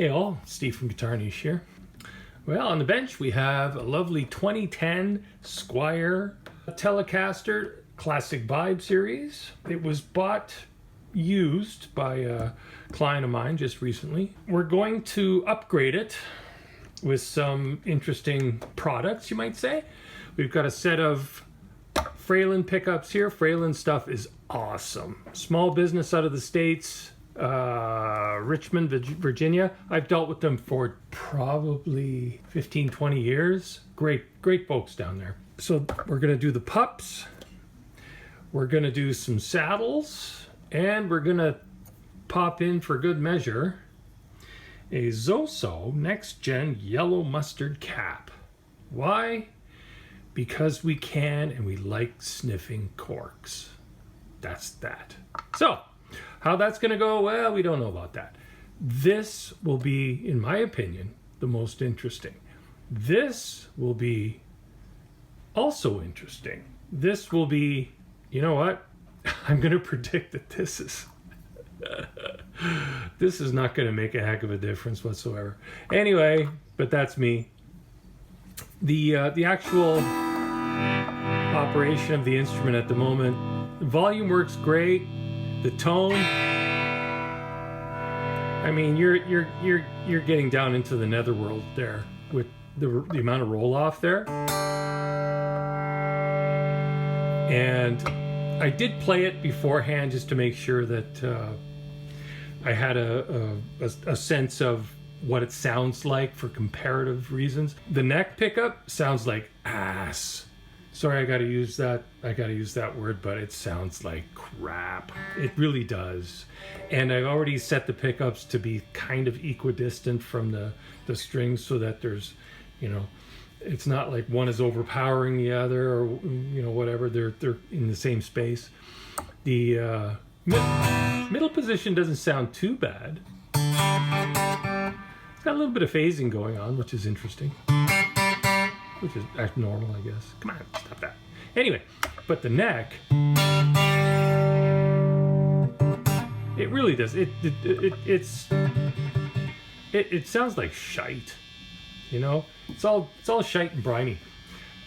Hey all, Steve from GuitarNiche here. Well, on the bench we have a lovely 2010 Squier Telecaster Classic Vibe series. It was bought used by a client of mine just recently. We're going to upgrade it with some interesting products, you might say. We've got a set of Fralin Pickups here. Fralin stuff is awesome. Small business out of the States. Richmond, Virginia. I've dealt with them for probably 15-20 years. Great folks down there. So we're gonna do the pups, we're gonna do some saddles, and we're gonna pop in for good measure a Zoso next gen yellow mustard cap. Why? Because we can, and we like sniffing corks. That's that. So how that's going to go, well, we don't know about that. This will be, in my opinion, the most interesting. This will be also interesting. This will be, you know what? I'm going to predict that this is this is not going to make a heck of a difference whatsoever. Anyway, but that's me. The actual operation of the instrument at the moment, the volume works great. The tone, I mean, you're getting down into the netherworld there with the amount of roll off there. And I did play it beforehand just to make sure that I had a sense of what it sounds like for comparative reasons. The neck pickup sounds like ass. Sorry, I gotta use that word, but it sounds like crap. It really does. And I've already set the pickups to be kind of equidistant from the strings so that there's, you know, it's not like one is overpowering the other or, you know, whatever. They're in the same space. The middle position doesn't sound too bad. It's got a little bit of phasing going on, which is interesting. Which is normal, I guess. Come on, stop that. Anyway, but the neck, it really does. It sounds like shite, you know. It's all shite and briny.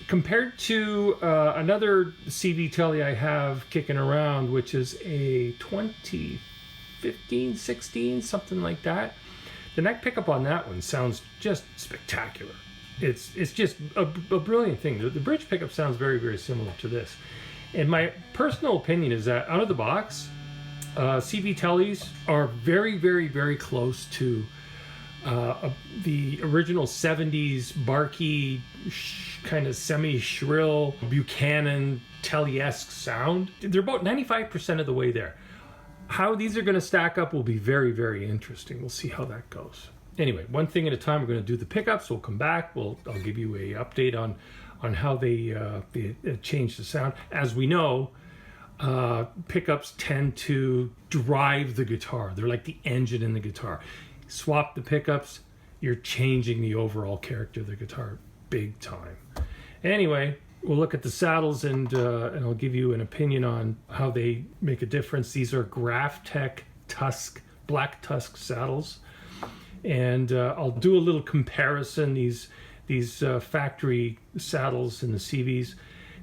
Compared to another CV Tele I have kicking around, which is a 2015, 16, something like that. The neck pickup on that one sounds just spectacular. It's just a brilliant thing. The bridge pickup sounds very, very similar to this. And my personal opinion is that out of the box, CV Teles are very, very, very close to the original 70s barky, kind of semi-shrill Buchanan Tele-esque sound. They're about 95% of the way there. How these are going to stack up will be very, very interesting. We'll see how that goes. Anyway, one thing at a time. We're going to do the pickups. We'll come back. I'll give you a update on how they change the sound. As we know, pickups tend to drive the guitar. They're like the engine in the guitar. Swap the pickups, you're changing the overall character of the guitar big time. Anyway, we'll look at the saddles and I'll give you an opinion on how they make a difference. These are Graphtec black tusk saddles. And I'll do a little comparison. These factory saddles and the CVs,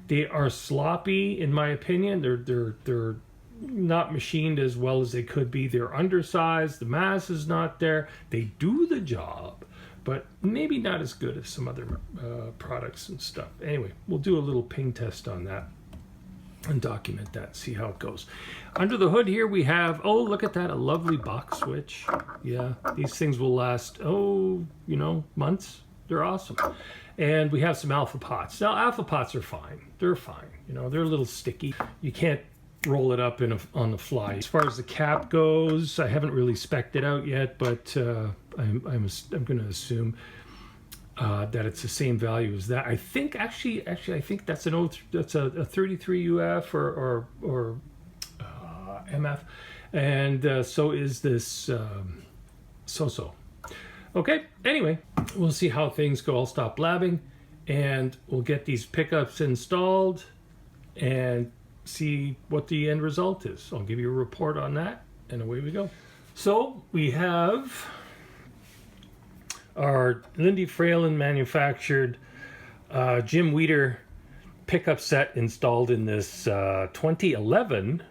they are sloppy in my opinion. They're not machined as well as they could be. They're undersized. The mass is not there. They do the job, but maybe not as good as some other products and stuff. Anyway, we'll do a little ping test on that and document that, see how it goes. Under the hood here we have, oh, look at that, a lovely box switch. Yeah, these things will last, you know, months. They're awesome. And we have some alpha pots. Now, alpha pots are fine. They're fine. You know, they're a little sticky. You can't roll it up on the fly. As far as the cap goes, I haven't really specced it out yet, but I'm going to assume that it's the same value as that. I think actually I think that's a 33 UF or MF, and so is this so. Okay. Anyway, we'll see how things go. I'll stop blabbing, and we'll get these pickups installed and see what the end result is. I'll give you a report on that, and away we go. So we have are Lindy Fralin manufactured Jim Weider pickup set installed in this 2011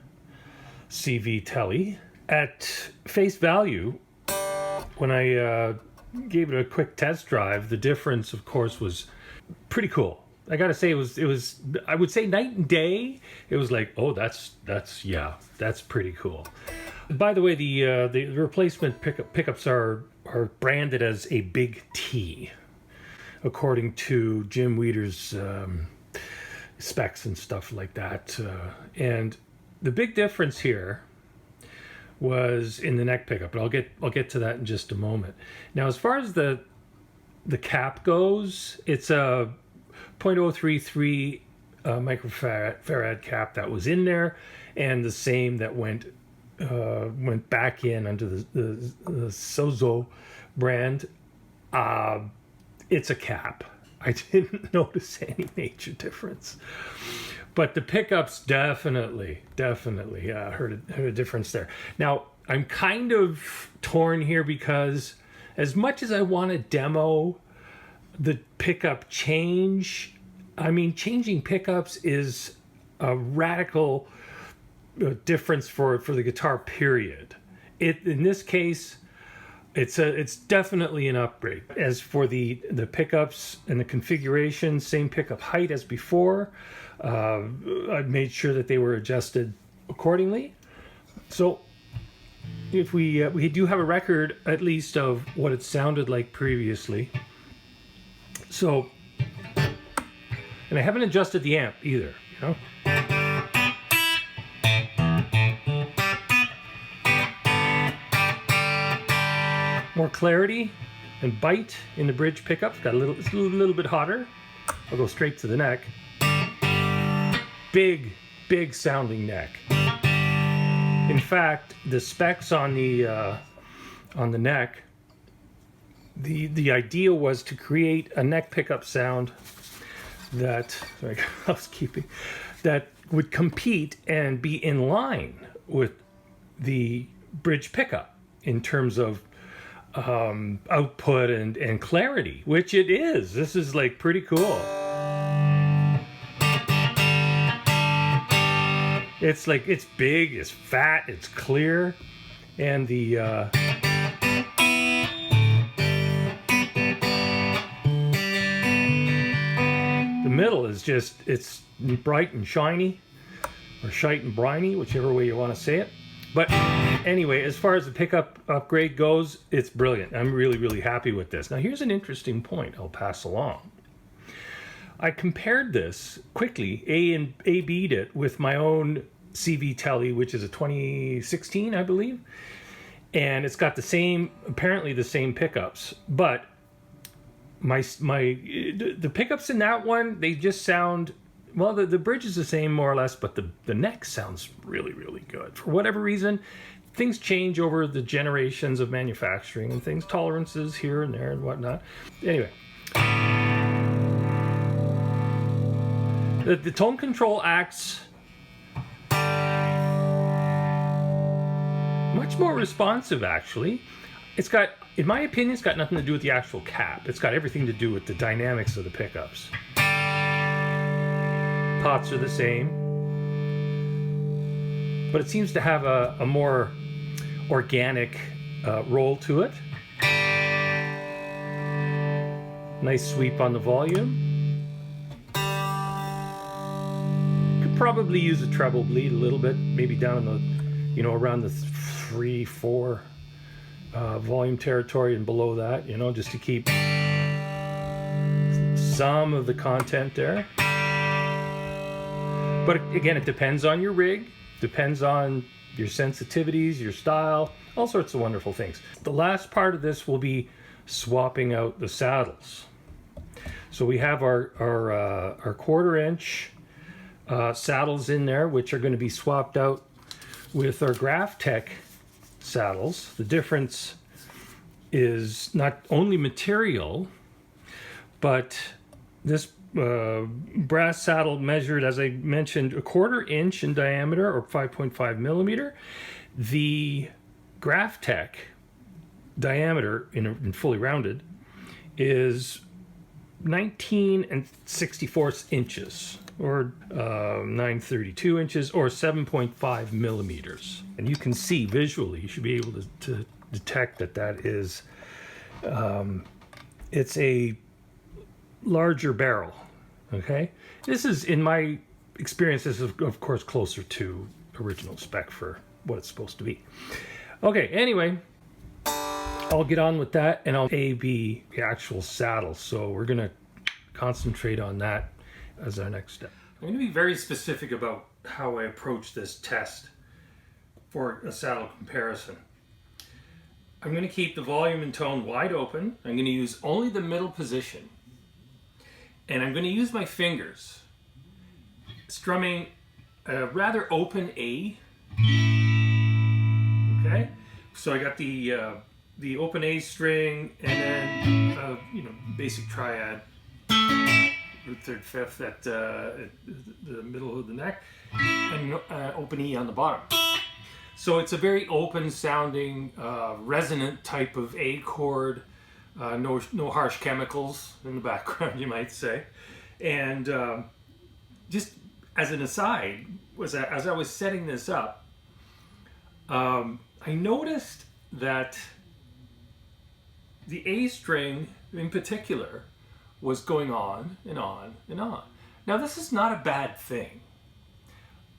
CV Tele. At face value, when I gave it a quick test drive, the difference, of course, was pretty cool. I gotta say, it was I would say night and day. It was like, oh, that's pretty cool. By the way, the replacement pickups are branded as a Big T, according to Jim Weider's specs and stuff like that. And the big difference here was in the neck pickup, but I'll get to that in just a moment. Now, as far as the cap goes, it's a 0.033 microfarad cap that was in there, and the same that went back in under the Sozo brand. It's a cap. I didn't notice any major difference. But the pickups definitely heard a difference there. Now, I'm kind of torn here because as much as I want to demo the pickup change, I mean, changing pickups is a radical difference for the guitar, period. In this case, it's definitely an upgrade. As for the pickups and the configuration, same pickup height as before. I made sure that they were adjusted accordingly. So if we do have a record at least of what it sounded like previously. So, and I haven't adjusted the amp either, you know. More clarity and bite in the bridge pickups. It's a little bit hotter. I'll go straight to the neck. Big sounding neck. In fact, the specs on the neck, the idea was to create a neck pickup sound that, sorry, housekeeping, that would compete and be in line with the bridge pickup in terms of output and clarity, which it is. This is like pretty cool. It's like, it's big, it's fat, it's clear, and the middle is just, it's bright and shiny, or shite and briny, whichever way you want to say it. But anyway, as far as the pickup upgrade goes, it's brilliant. I'm really happy with this. Now, here's an interesting point I'll pass along. I compared this quickly, A-B'd it with my own CV Tele, which is a 2016, I believe. And it's got apparently the same pickups, but the pickups in that one, they just sound, well, the bridge is the same more or less, but the neck sounds really good. For whatever reason, things change over the generations of manufacturing and things, tolerances here and there and whatnot. Anyway. The tone control acts much more responsive, actually. It's got, in my opinion, it's got nothing to do with the actual cap. It's got everything to do with the dynamics of the pickups. Pots are the same, but it seems to have a more organic roll to it. Nice sweep on the volume. Probably use a treble bleed a little bit, maybe down in the, you know, around the 3-4 volume territory and below that, you know, just to keep some of the content there. But again, it depends on your rig, depends on your sensitivities, your style, all sorts of wonderful things. The last part of this will be swapping out the saddles. So we have our 1/4 inch saddles in there, which are going to be swapped out with our Graphtec saddles. The difference is not only material, but this brass saddle measured, as I mentioned, 1/4 inch in diameter, or 5.5 millimeter. The Graphtec diameter, in fully rounded, is 19 64 inches, or 932 inches, or 7.5 millimeters. And you can see visually, you should be able to detect that is, it's a larger barrel. Okay, this is, in my experience, this is of course closer to original spec for what it's supposed to be. Okay, anyway, I'll get on with that, and I'll A/B the actual saddle. So we're gonna concentrate on that as our next step. I'm gonna be very specific about how I approach this test for a saddle comparison. I'm gonna keep the volume and tone wide open. I'm gonna use only the middle position. And I'm going to use my fingers, strumming a rather open A. Okay, so I got the open A string, and then basic triad, root third fifth at the middle of the neck, and open E on the bottom. So it's a very open sounding, resonant type of A chord. No harsh chemicals in the background, you might say. And just as an aside, as I was setting this up, I noticed that the A string in particular was going on and on and on. Now, this is not a bad thing,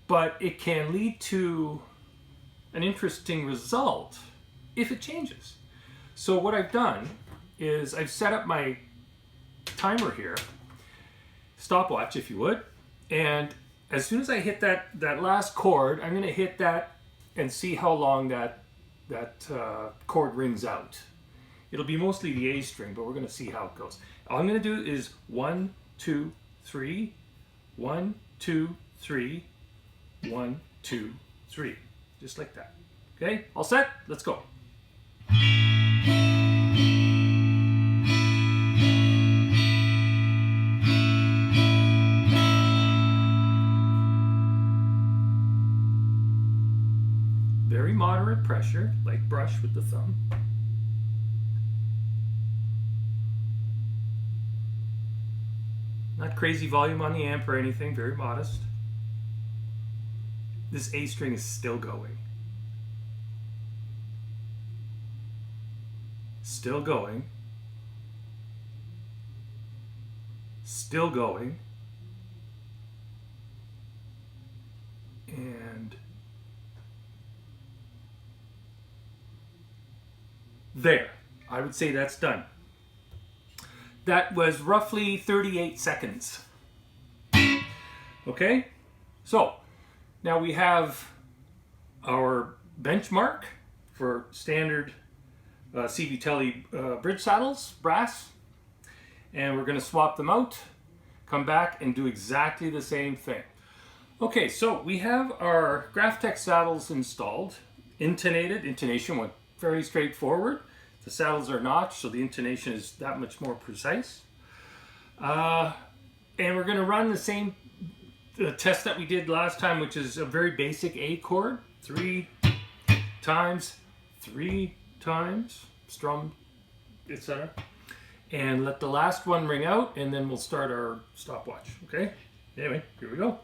but it can lead to an interesting result if it changes. So what I've done is I've set up my timer here, stopwatch if you would, and as soon as I hit that last chord, I'm going to hit that and see how long that chord rings out. It'll be mostly the A string, but we're going to see how it goes. All I'm going to do is 1, 2, 3, 1, 2, 3, 1, 2, 3, just like that. Okay, all set? Let's go. Very moderate pressure, light brush with the thumb. Not crazy volume on the amp or anything, very modest. This A string is still going. Still going. Still going. And there. I would say that's done. That was roughly 38 seconds. Okay? So, now we have our benchmark for standard CV Tele bridge saddles, brass. And we're going to swap them out, come back and do exactly the same thing. Okay, so we have our Graphtec saddles installed, intonated. Intonation went fairly straightforward. The saddles are notched, so the intonation is that much more precise. And we're going to run the same test that we did last time, which is a very basic A chord. 3 times, 3 times, strum, etc. And let the last one ring out, and then we'll start our stopwatch. Okay? Anyway, here we go.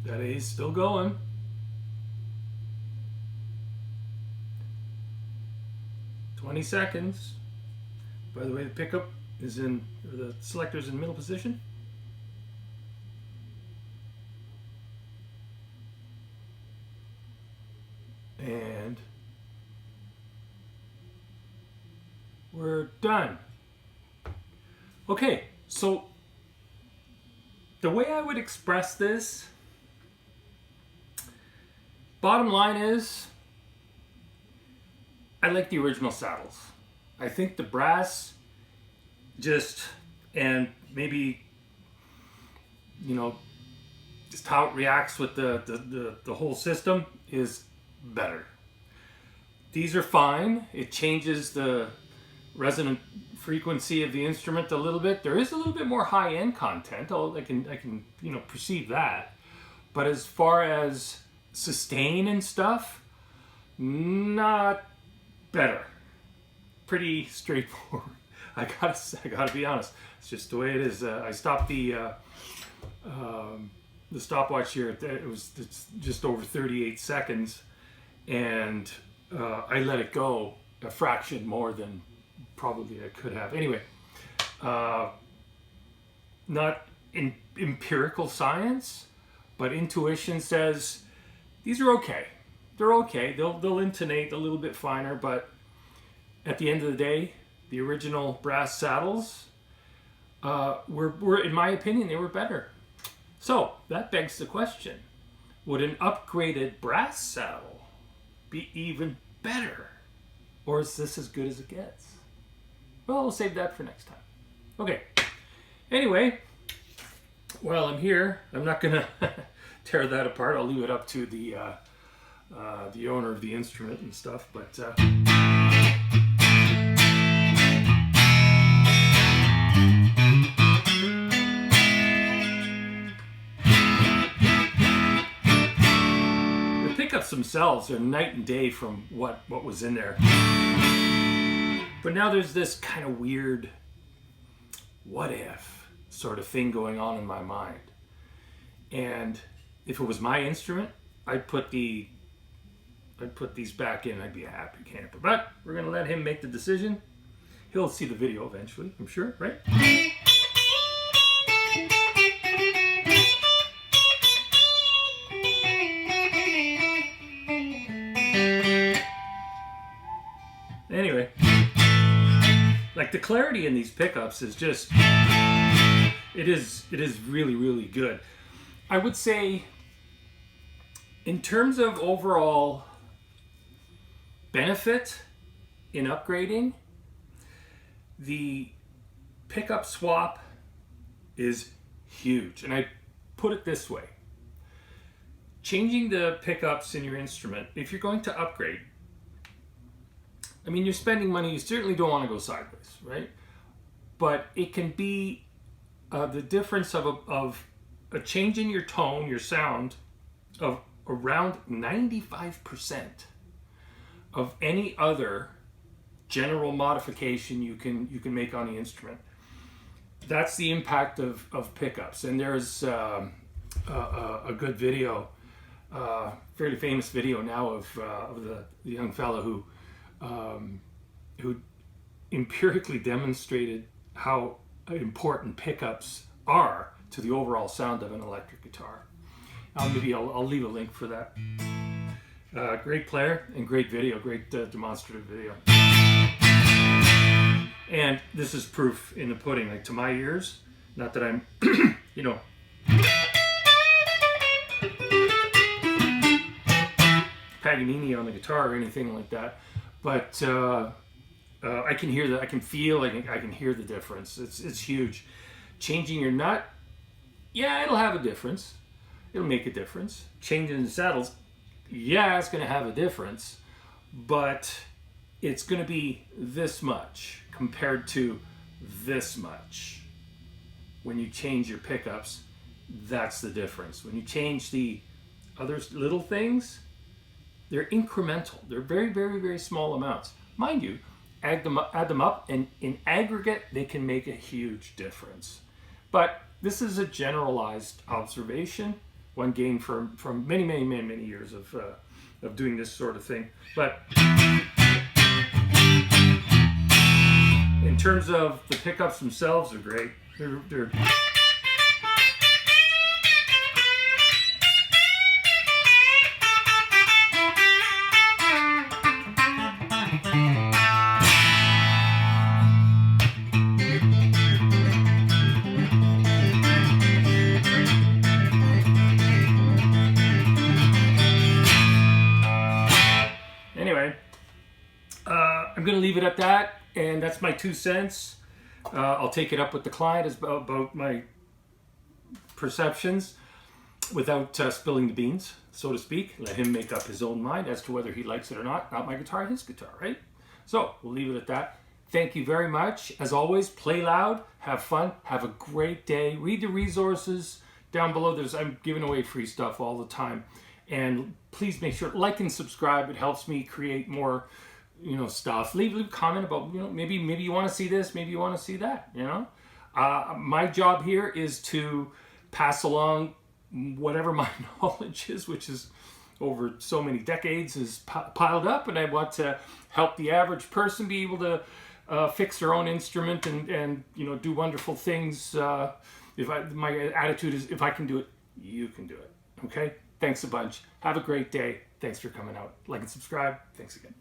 That A is still going. "20 seconds. By the way, the pickup is in, or the selector is in middle position. And we're done. Okay, so the way I would express this, bottom line is, I like the original saddles. I think the brass and maybe, just how it reacts with the whole system is better. These are fine. It changes the resonant frequency of the instrument a little bit. There is a little bit more high-end content. I can perceive that. But as far as sustain and stuff, not better. Pretty straightforward. I gotta be honest. It's just the way it is. I stopped the stopwatch here. It's just over 38 seconds, and I let it go a fraction more than probably I could have. Anyway, not in empirical science, but intuition says these are okay. They're okay. They'll intonate a little bit finer, but at the end of the day, the original brass saddles were, in my opinion, they were better. So that begs the question: would an upgraded brass saddle be even better, or is this as good as it gets? Well, we'll save that for next time. Okay. Anyway, while I'm here, I'm not gonna tear that apart. I'll leave it up to the owner of the instrument and stuff. But the pickups themselves are night and day from what was in there. But now there's this kind of weird what if sort of thing going on in my mind. And if it was my instrument, I'd put these back in. I'd be a happy camper. But we're going to let him make the decision. He'll see the video eventually, I'm sure, right? Anyway, like the clarity in these pickups is just, it is really, really good. I would say in terms of overall benefit in upgrading, the pickup swap is huge. And I put it this way: changing the pickups in your instrument, if you're going to upgrade, I mean, you're spending money, you certainly don't want to go sideways, right? But it can be the difference of a change in your tone, your sound, of around 95% of any other general modification you can make on the instrument. That's the impact of pickups. And there's a good video, fairly famous video now of the young fellow who empirically demonstrated how important pickups are to the overall sound of an electric guitar. I'll leave a link for that. Great player and great video, great demonstrative video. And this is proof in the pudding, like to my ears. Not that I'm, Paganini on the guitar or anything like that, but I can hear that. I can feel. I can hear the difference. It's huge. Changing your nut, yeah, it'll have a difference. It'll make a difference. Changing the saddles, yeah, it's going to have a difference, but it's going to be this much compared to this much. When you change your pickups, that's the difference. When you change the other little things, they're incremental. They're very, very, very small amounts. Mind you, add them up, and in aggregate, they can make a huge difference. But this is a generalized observation, one gained from many, many, many, many years of doing this sort of thing. But in terms of the pickups themselves, are great. They're I'm going to leave it at that, and that's my 2 cents. I'll take it up with the client about my perceptions. without spilling the beans, so to speak. Let him make up his own mind as to whether he likes it or not. Not my guitar, his guitar, right? So we'll leave it at that. Thank you very much. As always, play loud, have fun, have a great day. Read the resources down below. I'm giving away free stuff all the time. And please make sure, like and subscribe. It helps me create more, stuff. Leave a comment about, maybe you want to see this, maybe you want to see that, My job here is to pass along whatever my knowledge is, which is over so many decades, is piled up, and I want to help the average person be able to fix their own instrument and do wonderful things. My attitude is, if I can do it, you can do it. Okay? Thanks a bunch. Have a great day. Thanks for coming out. Like and subscribe. Thanks again.